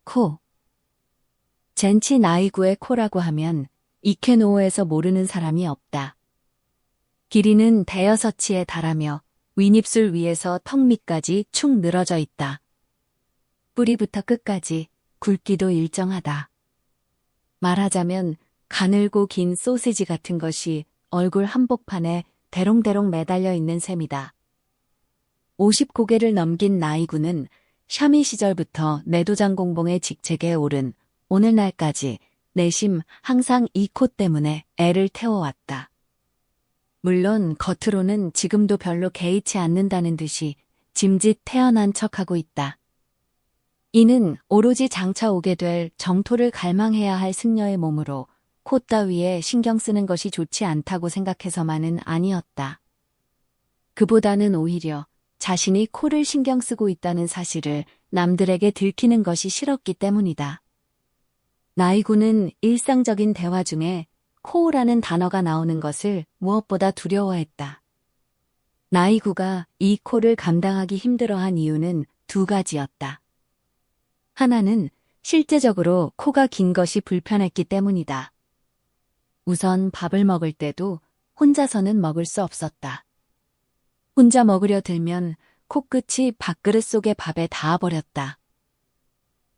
코. 젠치 나이구의 코라고 하면 이케노오에서 모르는 사람이 없다. 길이는 대여섯치에 달하며 윗입술 위에서 턱 밑까지 축 늘어져 있다. 뿌리부터 끝까지 굵기도 일정하다. 말하자면 가늘고 긴 소시지 같은 것이 얼굴 한복판에 대롱대롱 매달려 있는 셈이다. 50고개를 넘긴 나이구는 샤미 시절부터 내도장 공봉의 직책에 오른 오늘날까지 내심 항상 이 코 때문에 애를 태워왔다. 물론 겉으로는 지금도 별로 개의치 않는다는 듯이 짐짓 태어난 척하고 있다. 이는 오로지 장차 오게 될 정토를 갈망해야 할 승려의 몸으로 코 따위에 신경 쓰는 것이 좋지 않다고 생각해서만은 아니었다. 그보다는 오히려 자신이 코를 신경 쓰고 있다는 사실을 남들에게 들키는 것이 싫었기 때문이다. 나이구는 일상적인 대화 중에 코라는 단어가 나오는 것을 무엇보다 두려워했다. 나이구가 이 코를 감당하기 힘들어한 이유는 두 가지였다. 하나는 실제적으로 코가 긴 것이 불편했기 때문이다. 우선 밥을 먹을 때도 혼자서는 먹을 수 없었다. 혼자 먹으려 들면 코끝이 밥그릇 속의 밥에 닿아버렸다.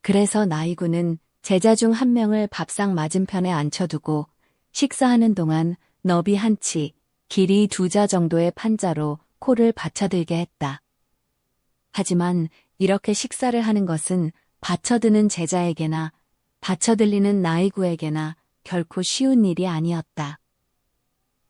그래서 나이구는 제자 중 한 명을 밥상 맞은편에 앉혀두고 식사하는 동안 너비 한 치, 길이 2자 정도의 판자로 코를 받쳐들게 했다. 하지만 이렇게 식사를 하는 것은 받쳐드는 제자에게나 받쳐들리는 나이구에게나 결코 쉬운 일이 아니었다.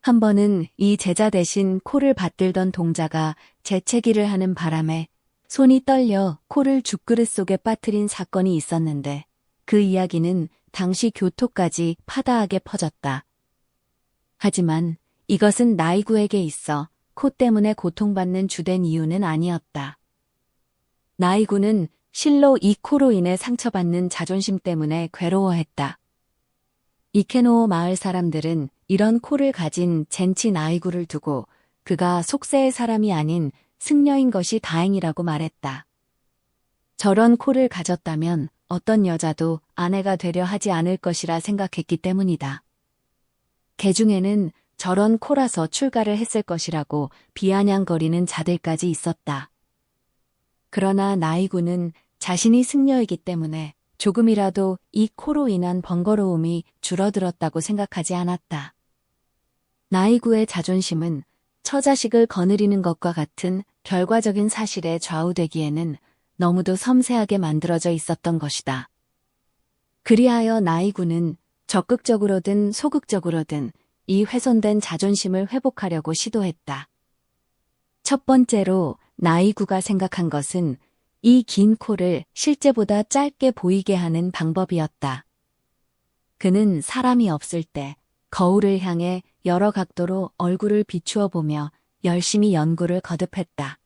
한 번은 이 제자 대신 코를 받들던 동자가 재채기를 하는 바람에 손이 떨려 코를 죽그릇 속에 빠뜨린 사건이 있었는데 그 이야기는 당시 교토까지 파다하게 퍼졌다. 하지만 이것은 나이구에게 있어 코 때문에 고통받는 주된 이유는 아니었다. 나이구는 실로 이 코로 인해 상처받는 자존심 때문에 괴로워했다. 이케노오 마을 사람들은 이런 코를 가진 젠치 나이구를 두고 그가 속세의 사람이 아닌 승려인 것이 다행이라고 말했다. 저런 코를 가졌다면 어떤 여자도 아내가 되려 하지 않을 것이라 생각했기 때문이다. 개중에는 저런 코라서 출가를 했을 것이라고 비아냥거리는 자들까지 있었다. 그러나 나이구는 자신이 승려이기 때문에 조금이라도 이 코로 인한 번거로움이 줄어들었다고 생각하지 않았다. 나이구의 자존심은 처자식을 거느리는 것과 같은 결과적인 사실에 좌우되기에는 너무도 섬세하게 만들어져 있었던 것이다. 그리하여 나이구는 적극적으로든 소극적으로든 이 훼손된 자존심을 회복하려고 시도했다. 첫 번째로 나이구가 생각한 것은 이 긴 코를 실제보다 짧게 보이게 하는 방법이었다. 그는 사람이 없을 때 거울을 향해 여러 각도로 얼굴을 비추어 보며 열심히 연구를 거듭했다.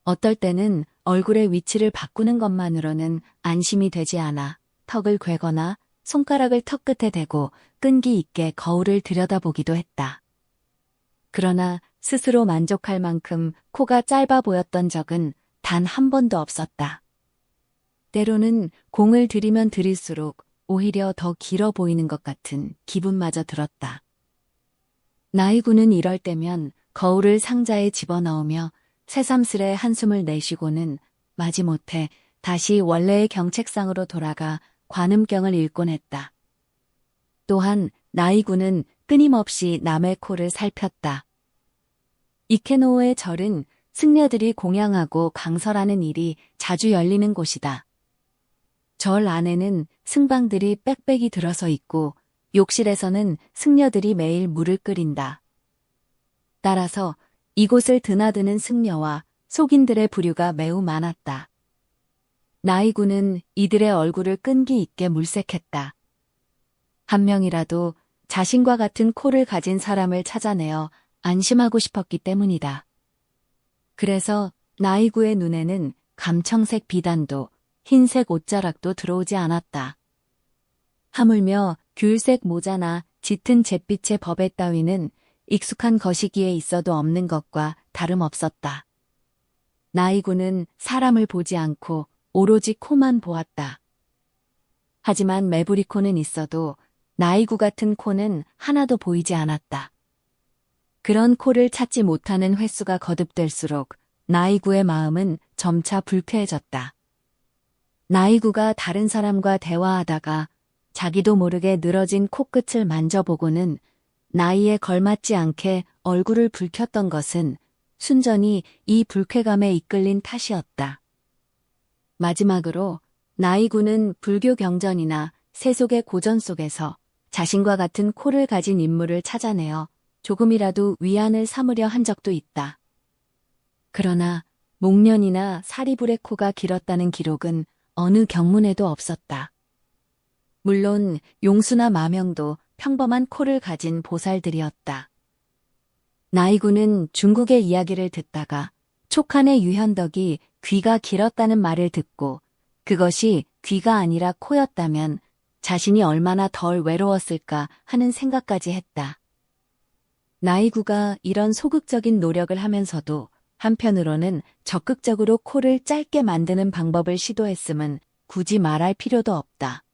어떨 때는 얼굴의 위치를 바꾸는 것만으로는 안심이 되지 않아 턱을 괴거나 손가락을 턱 끝에 대고 끈기 있게 거울을 들여다보기도 했다. 그러나 스스로 만족할 만큼 코가 짧아 보였던 적은 단 한 번도 없었다. 때로는 공을 들이면 들일수록 오히려 더 길어 보이는 것 같은 기분마저 들었다. 나이구는 이럴 때면 거울을 상자에 집어넣으며 새삼스레 한숨을 내쉬고는 마지못해 다시 원래의 경책상으로 돌아가 관음경을 읽곤 했다. 또한 나이구는 끊임없이 남의 코를 살폈다. 이케노오의 절은 승려들이 공양하고 강설하는 일이 자주 열리는 곳이다. 절 안에는 승방들이 빽빽이 들어서 있고 욕실에서는 승려들이 매일 물을 끓인다. 따라서 이곳을 드나드는 승려와 속인들의 부류가 매우 많았다. 나이구는 이들의 얼굴을 끈기 있게 물색했다. 한 명이라도 자신과 같은 코를 가진 사람을 찾아내어 안심하고 싶었기 때문이다. 그래서 나이구의 눈에는 감청색 비단도 흰색 옷자락도 들어오지 않았다. 하물며 귤색 모자나 짙은 잿빛의 버벳 따위는 익숙한 거시기에 있어도 없는 것과 다름없었다. 나이구는 사람을 보지 않고 오로지 코만 보았다. 하지만 매부리 코는 있어도 나이구 같은 코는 하나도 보이지 않았다. 그런 코를 찾지 못하는 횟수가 거듭될수록 나이구의 마음은 점차 불쾌해졌다. 나이구가 다른 사람과 대화하다가 자기도 모르게 늘어진 코끝을 만져보고는 나이에 걸맞지 않게 얼굴을 붉혔던 것은 순전히 이 불쾌감에 이끌린 탓이었다. 마지막으로 나이구는 불교 경전이나 세속의 고전 속에서 자신과 같은 코를 가진 인물을 찾아내어 조금이라도 위안을 삼으려 한 적도 있다. 그러나 목련이나 사리불의 코가 길었다는 기록은 어느 경문에도 없었다. 물론 용수나 마명도 평범한 코를 가진 보살들이었다. 나이구는 중국의 이야기를 듣다가 촉한의 유현덕이 귀가 길었다는 말을 듣고 그것이 귀가 아니라 코였다면 자신이 얼마나 덜 외로웠을까 하는 생각까지 했다. 나이구가 이런 소극적인 노력을 하면서도 한편으로는 적극적으로 코를 짧게 만드는 방법을 시도했음은 굳이 말할 필요도 없다.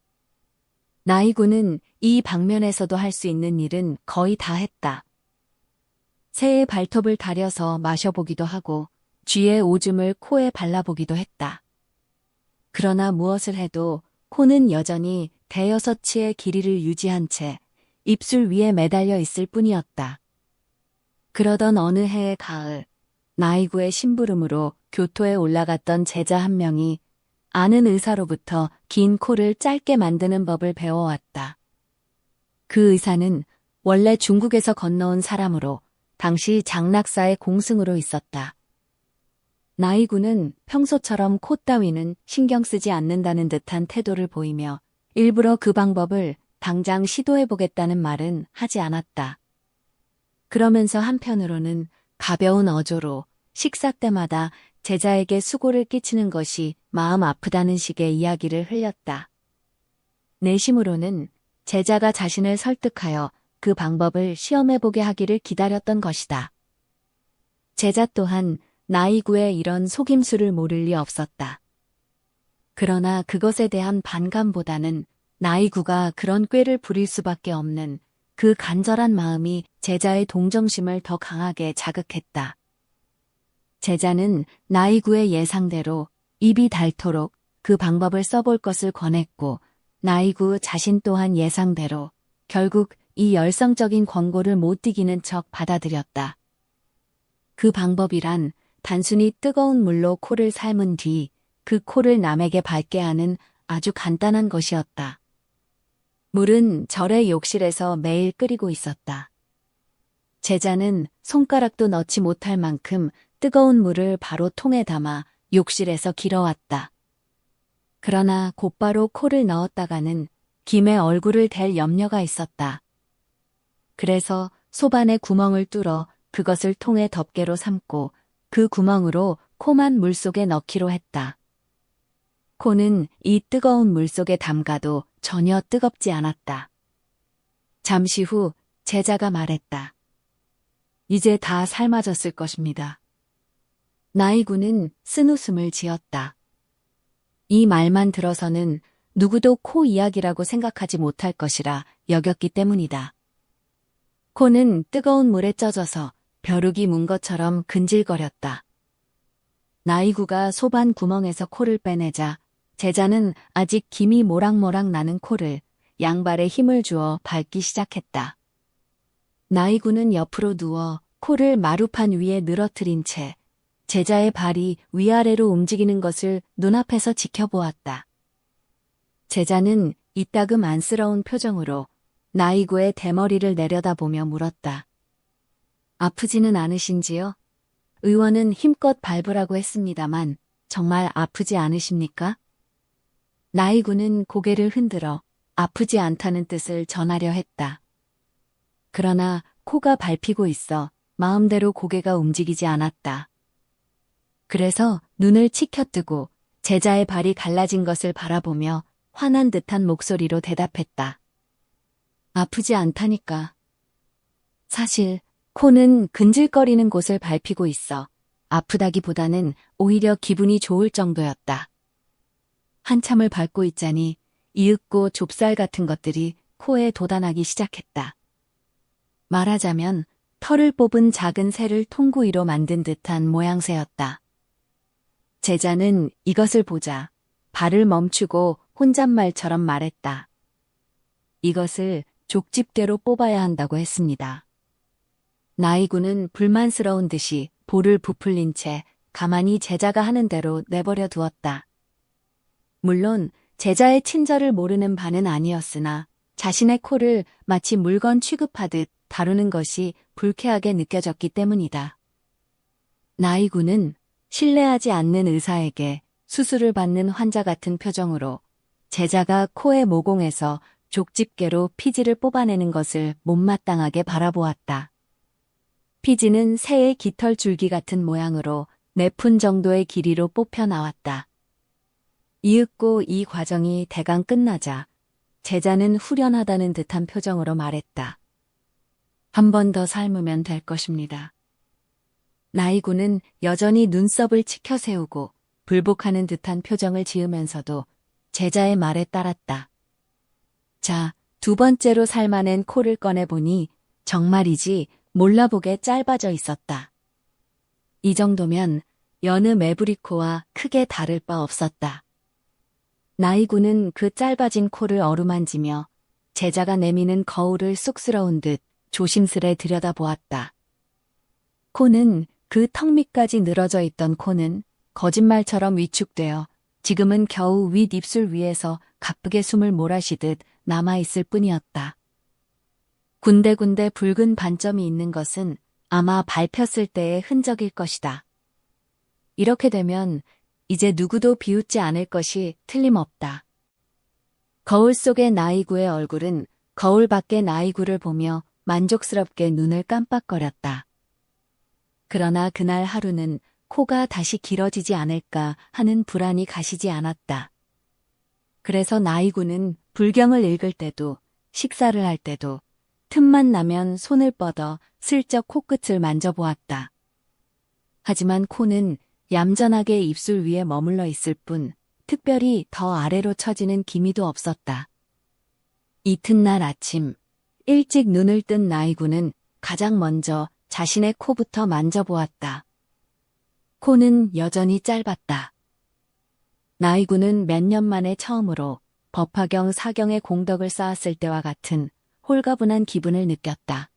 나이구는 이 방면에서도 할 수 있는 일은 거의 다 했다. 새의 발톱을 다려서 마셔보기도 하고 쥐의 오줌을 코에 발라보기도 했다. 그러나 무엇을 해도 코는 여전히 대여섯치의 길이를 유지한 채 입술 위에 매달려 있을 뿐이었다. 그러던 어느 해의 가을, 나이구의 심부름으로 교토에 올라갔던 제자 한 명이 아는 의사로부터 긴 코를 짧게 만드는 법을 배워왔다. 그 의사는 원래 중국에서 건너온 사람으로 당시 장락사의 공승으로 있었다. 나이구는 평소처럼 코 따위는 신경 쓰지 않는다는 듯한 태도를 보이며 일부러 그 방법을 당장 시도해보겠다는 말은 하지 않았다. 그러면서 한편으로는 가벼운 어조로 식사 때마다 제자에게 수고를 끼치는 것이 마음 아프다는 식의 이야기를 흘렸다. 내심으로는 제자가 자신을 설득하여 그 방법을 시험해보게 하기를 기다렸던 것이다. 제자 또한 나이구의 이런 속임수를 모를 리 없었다. 그러나 그것에 대한 반감보다는 나이구가 그런 꾀를 부릴 수밖에 없는 그 간절한 마음이 제자의 동정심을 더 강하게 자극했다. 제자는 나이구의 예상대로 입이 닳도록 그 방법을 써볼 것을 권했고 나이구 자신 또한 예상대로 결국 이 열성적인 권고를 못 이기는 척 받아들였다. 그 방법이란 단순히 뜨거운 물로 코를 삶은 뒤 그 코를 남에게 밟게 하는 아주 간단한 것이었다. 물은 절의 욕실에서 매일 끓이고 있었다. 제자는 손가락도 넣지 못할 만큼 뜨거운 물을 바로 통에 담아 욕실에서 길어왔다. 그러나 곧바로 코를 넣었다가는 김에 얼굴을 댈 염려가 있었다. 그래서 소반에 구멍을 뚫어 그것을 통에 덮개로 삼고 그 구멍으로 코만 물속에 넣기로 했다. 코는 이 뜨거운 물속에 담가도 전혀 뜨겁지 않았다. 잠시 후 제자가 말했다. 이제 다 삶아졌을 것입니다. 나이구는 쓴웃음을 지었다. 이 말만 들어서는 누구도 코 이야기라고 생각하지 못할 것이라 여겼기 때문이다. 코는 뜨거운 물에 쪄져서 벼룩이 문 것처럼 근질거렸다. 나이구가 소반 구멍에서 코를 빼내자 제자는 아직 김이 모락모락 나는 코를 양발에 힘을 주어 밟기 시작했다. 나이구는 옆으로 누워 코를 마루판 위에 늘어뜨린 채 제자의 발이 위아래로 움직이는 것을 눈앞에서 지켜보았다. 제자는 이따금 안쓰러운 표정으로 나이구의 대머리를 내려다보며 물었다. 아프지는 않으신지요? 의원은 힘껏 밟으라고 했습니다만 정말 아프지 않으십니까? 나이구는 고개를 흔들어 아프지 않다는 뜻을 전하려 했다. 그러나 코가 밟히고 있어 마음대로 고개가 움직이지 않았다. 그래서 눈을 치켜뜨고 제자의 발이 갈라진 것을 바라보며 화난 듯한 목소리로 대답했다. 아프지 않다니까. 사실 코는 근질거리는 곳을 밟히고 있어 아프다기보다는 오히려 기분이 좋을 정도였다. 한참을 밟고 있자니 이윽고 좁쌀 같은 것들이 코에 돋아나기 시작했다. 말하자면 털을 뽑은 작은 새를 통구 위로 만든 듯한 모양새였다. 제자는 이것을 보자 발을 멈추고 혼잣말처럼 말했다. 이것을 족집게로 뽑아야 한다고 했습니다. 나이구는 불만스러운 듯이 볼을 부풀린 채 가만히 제자가 하는 대로 내버려 두었다. 물론 제자의 친절을 모르는 바는 아니었으나 자신의 코를 마치 물건 취급하듯 다루는 것이 불쾌하게 느껴졌기 때문이다. 나이구는 신뢰하지 않는 의사에게 수술을 받는 환자 같은 표정으로 제자가 코의 모공에서 족집게로 피지를 뽑아내는 것을 못마땅하게 바라보았다. 피지는 새의 깃털 줄기 같은 모양으로 4푼 정도의 길이로 뽑혀 나왔다. 이윽고 이 과정이 대강 끝나자 제자는 후련하다는 듯한 표정으로 말했다. 한 번 더 삶으면 될 것입니다. 나이구는 여전히 눈썹을 치켜 세우고 불복하는 듯한 표정을 지으면서도 제자의 말에 따랐다. 자, 2번째로 삶아낸 코를 꺼내보니 정말이지 몰라보게 짧아져 있었다. 이 정도면 여느 메부리코와 크게 다를 바 없었다. 나이구는 그 짧아진 코를 어루만지며 제자가 내미는 거울을 쑥스러운 듯 조심스레 들여다보았다. 코는 그 턱 밑까지 늘어져 있던 코는 거짓말처럼 위축되어 지금은 겨우 윗입술 위에서 가쁘게 숨을 몰아쉬듯 남아있을 뿐이었다. 군데군데 붉은 반점이 있는 것은 아마 밟혔을 때의 흔적일 것이다. 이렇게 되면 이제 누구도 비웃지 않을 것이 틀림없다. 거울 속의 나이구의 얼굴은 거울 밖의 나이구를 보며 만족스럽게 눈을 깜빡거렸다. 그러나 그날 하루는 코가 다시 길어지지 않을까 하는 불안이 가시지 않았다. 그래서 나이구는 불경을 읽을 때도 식사를 할 때도 틈만 나면 손을 뻗어 슬쩍 코끝을 만져보았다. 하지만 코는 얌전하게 입술 위에 머물러 있을 뿐 특별히 더 아래로 처지는 기미도 없었다. 이튿날 아침 일찍 눈을 뜬 나이구는 가장 먼저 자신의 코부터 만져보았다. 코는 여전히 짧았다. 나이구는 몇 년 만에 처음으로 법화경 사경의 공덕을 쌓았을 때와 같은 홀가분한 기분을 느꼈다.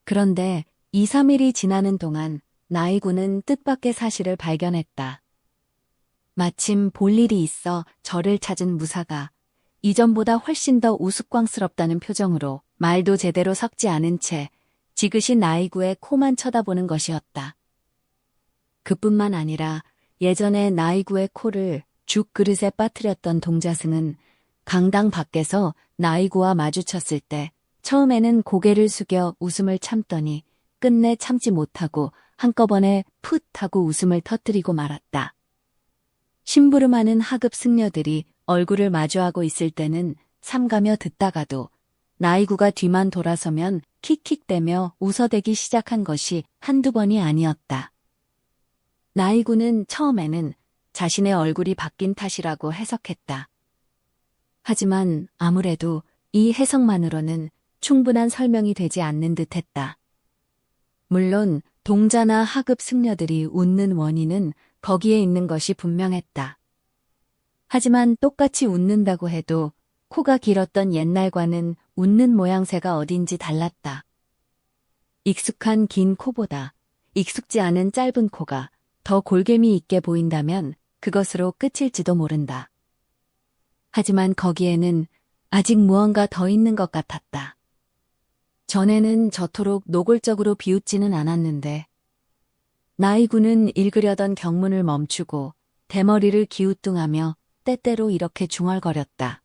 그런데 2, 3일이 지나는 동안 나이구는 뜻밖의 사실을 발견했다. 마침 볼 일이 있어 저를 찾은 무사가 이전보다 훨씬 더 우스꽝스럽다는 표정으로 말도 제대로 섞지 않은 채 지그시 나이구의 코만 쳐다보는 것이었다. 그뿐만 아니라 예전에 나이구의 코를 죽 그릇에 빠뜨렸던 동자승은 강당 밖에서 나이구와 마주쳤을 때 처음에는 고개를 숙여 웃음을 참더니 끝내 참지 못하고 한꺼번에 풋 하고 웃음을 터뜨리고 말았다. 심부름하는 하급 승려들이 얼굴을 마주하고 있을 때는 삼가며 듣다가도 나이구가 뒤만 돌아서면 킥킥대며 웃어대기 시작한 것이 한두 번이 아니었다. 나이구는 처음에는 자신의 얼굴이 바뀐 탓이라고 해석했다. 하지만 아무래도 이 해석만으로는 충분한 설명이 되지 않는 듯했다. 물론 동자나 하급 승려들이 웃는 원인은 거기에 있는 것이 분명했다. 하지만 똑같이 웃는다고 해도 코가 길었던 옛날과는 웃는 모양새가 어딘지 달랐다. 익숙한 긴 코보다 익숙지 않은 짧은 코가 더 골개미 있게 보인다면 그것으로 끝일지도 모른다. 하지만 거기에는 아직 무언가 더 있는 것 같았다. 전에는 저토록 노골적으로 비웃지는 않았는데 나이구는 읽으려던 경문을 멈추고 대머리를 기우뚱하며 때때로 이렇게 중얼거렸다.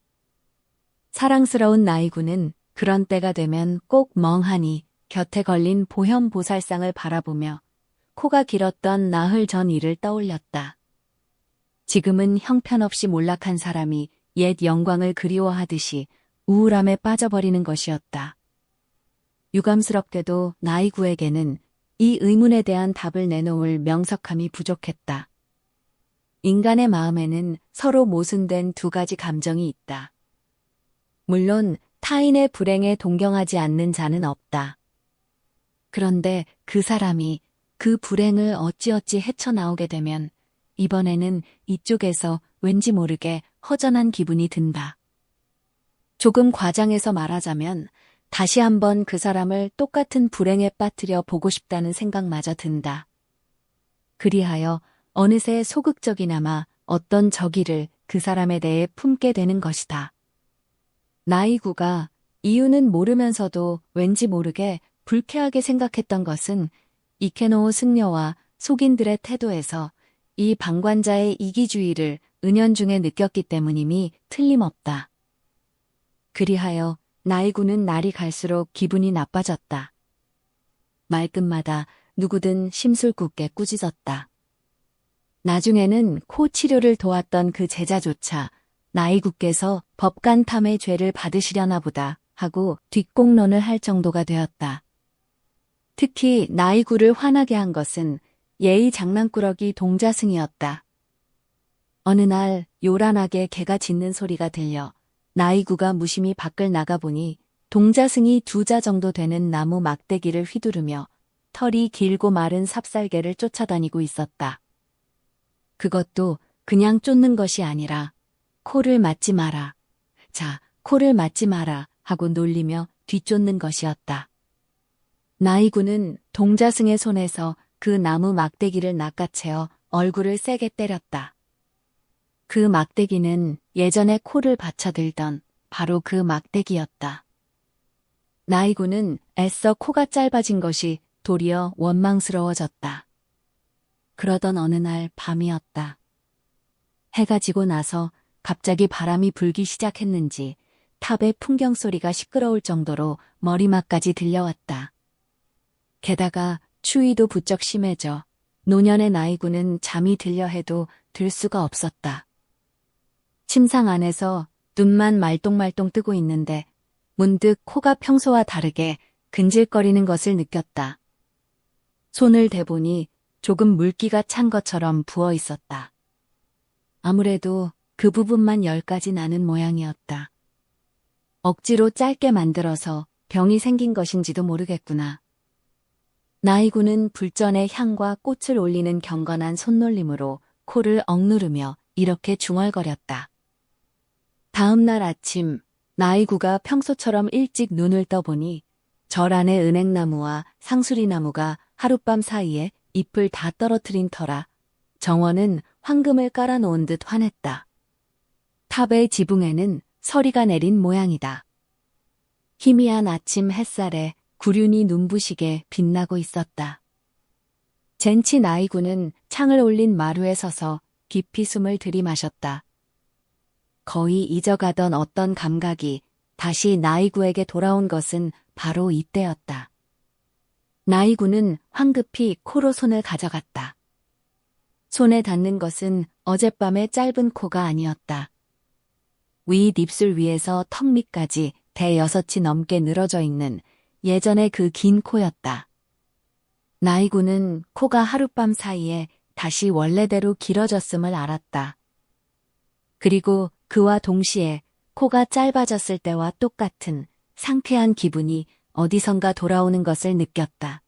사랑스러운 나이구는 그런 때가 되면 꼭 멍하니 곁에 걸린 보현보살상을 바라보며 코가 길었던 나흘 전 일을 떠올렸다. 지금은 형편없이 몰락한 사람이 옛 영광을 그리워하듯이 우울함에 빠져버리는 것이었다. 유감스럽게도 나이구에게는 이 의문에 대한 답을 내놓을 명석함이 부족했다. 인간의 마음에는 서로 모순된 두 가지 감정이 있다. 물론 타인의 불행에 동경하지 않는 자는 없다. 그런데 그 사람이 그 불행을 어찌어찌 헤쳐나오게 되면 이번에는 이쪽에서 왠지 모르게 허전한 기분이 든다. 조금 과장해서 말하자면 다시 한번 그 사람을 똑같은 불행에 빠뜨려 보고 싶다는 생각마저 든다. 그리하여 어느새 소극적이나마 어떤 적의를 그 사람에 대해 품게 되는 것이다. 나이구가 이유는 모르면서도 왠지 모르게 불쾌하게 생각했던 것은 이케노오 승려와 속인들의 태도에서 이 방관자의 이기주의를 은연중에 느꼈기 때문임이 틀림없다. 그리하여 나이구는 날이 갈수록 기분이 나빠졌다. 말끝마다 누구든 심술궂게 꾸짖었다. 나중에는 코 치료를 도왔던 그 제자조차 나이구께서 법간탐의 죄를 받으시려나 보다 하고 뒷공론을 할 정도가 되었다. 특히 나이구를 화나게 한 것은 예의 장난꾸러기 동자승이었다. 어느 날 요란하게 개가 짖는 소리가 들려 나이구가 무심히 밖을 나가보니 동자승이 2자 정도 되는 나무 막대기를 휘두르며 털이 길고 마른 삽살개를 쫓아다니고 있었다. 그것도 그냥 쫓는 것이 아니라 코를 맞지 마라. 자, 코를 맞지 마라 하고 놀리며 뒤쫓는 것이었다. 나이구는 동자승의 손에서 그 나무 막대기를 낚아채어 얼굴을 세게 때렸다. 그 막대기는 예전에 코를 받쳐들던 바로 그 막대기였다. 나이구는 애써 코가 짧아진 것이 도리어 원망스러워졌다. 그러던 어느 날 밤이었다. 해가 지고 나서 갑자기 바람이 불기 시작했는지 탑의 풍경 소리가 시끄러울 정도로 머리맡까지 들려왔다. 게다가 추위도 부쩍 심해져 노년의 나이구는 잠이 들려 해도 들 수가 없었다. 침상 안에서 눈만 말똥말똥 뜨고 있는데 문득 코가 평소와 다르게 근질거리는 것을 느꼈다. 손을 대보니 조금 물기가 찬 것처럼 부어 있었다. 아무래도 그 부분만 열까지 나는 모양이었다. 억지로 짧게 만들어서 병이 생긴 것인지도 모르겠구나. 나이구는 불전에 향과 꽃을 올리는 경건한 손놀림으로 코를 억누르며 이렇게 중얼거렸다. 다음 날 아침 나이구가 평소처럼 일찍 눈을 떠보니 절 안의 은행나무와 상수리나무가 하룻밤 사이에 잎을 다 떨어뜨린 터라 정원은 황금을 깔아놓은 듯 환했다. 탑의 지붕에는 서리가 내린 모양이다. 희미한 아침 햇살에 구륜이 눈부시게 빛나고 있었다. 젠치 나이구는 창을 올린 마루에 서서 깊이 숨을 들이마셨다. 거의 잊어가던 어떤 감각이 다시 나이구에게 돌아온 것은 바로 이때였다. 나이구는 황급히 코로 손을 가져갔다. 손에 닿는 것은 어젯밤의 짧은 코가 아니었다. 윗 입술 위에서 턱 밑까지 대여섯이 넘게 늘어져 있는 예전의 그 긴 코였다. 나이구는 코가 하룻밤 사이에 다시 원래대로 길어졌음을 알았다. 그리고 그와 동시에 코가 짧아졌을 때와 똑같은 상쾌한 기분이 어디선가 돌아오는 것을 느꼈다.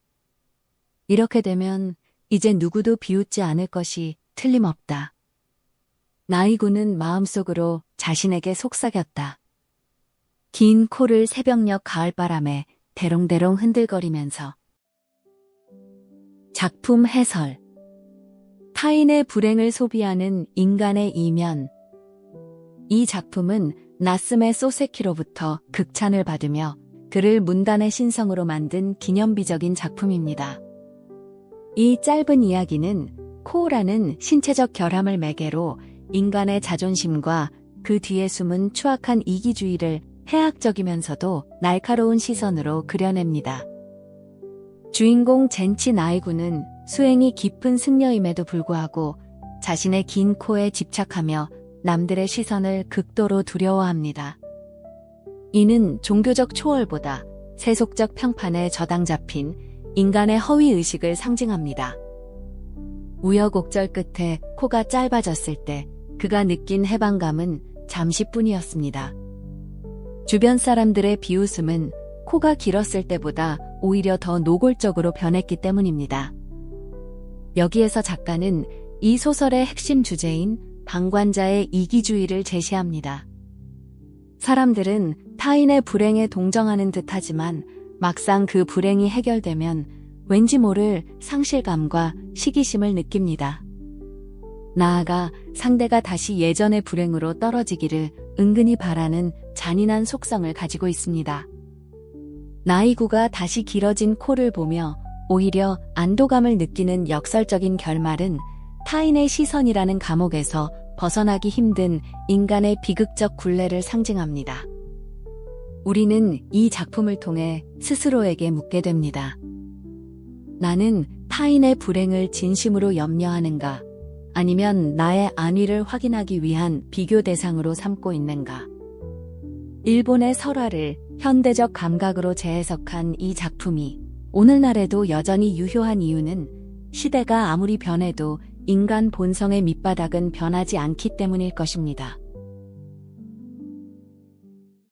이렇게 되면 이제 누구도 비웃지 않을 것이 틀림없다. 나이구는 마음속으로 자신에게 속삭였다. 긴 코를 새벽녘 가을바람에 대롱대롱 흔들거리면서. 작품 해설. 타인의 불행을 소비하는 인간의 이면. 이 작품은 나스메 소세키로부터 극찬을 받으며 그를 문단의 신성으로 만든 기념비적인 작품입니다. 이 짧은 이야기는 코라는 신체적 결함을 매개로 인간의 자존심과 그 뒤에 숨은 추악한 이기주의를 해학적이면서도 날카로운 시선으로 그려냅니다. 주인공 젠치 나이구는 수행이 깊은 승려임에도 불구하고 자신의 긴 코에 집착하며 남들의 시선을 극도로 두려워합니다. 이는 종교적 초월보다 세속적 평판에 저당 잡힌 인간의 허위의식을 상징합니다. 우여곡절 끝에 코가 짧아졌을 때 그가 느낀 해방감은 잠시뿐이었습니다. 주변 사람들의 비웃음은 코가 길었을 때보다 오히려 더 노골적으로 변했기 때문입니다. 여기에서 작가는 이 소설의 핵심 주제인 방관자의 이기주의를 제시합니다. 사람들은 타인의 불행에 동정하는 듯하지만 막상 그 불행이 해결되면 왠지 모를 상실감과 시기심을 느낍니다. 나아가 상대가 다시 예전의 불행으로 떨어지기를 은근히 바라는 잔인한 속성을 가지고 있습니다. 나이구가 다시 길어진 코를 보며 오히려 안도감을 느끼는 역설적인 결말은 타인의 시선이라는 감옥에서 벗어나기 힘든 인간의 비극적 굴레를 상징합니다. 우리는 이 작품을 통해 스스로에게 묻게 됩니다. 나는 타인의 불행을 진심으로 염려하는가? 아니면 나의 안위를 확인하기 위한 비교 대상으로 삼고 있는가? 일본의 설화를 현대적 감각으로 재해석한 이 작품이 오늘날에도 여전히 유효한 이유는 시대가 아무리 변해도 인간 본성의 밑바닥은 변하지 않기 때문일 것입니다.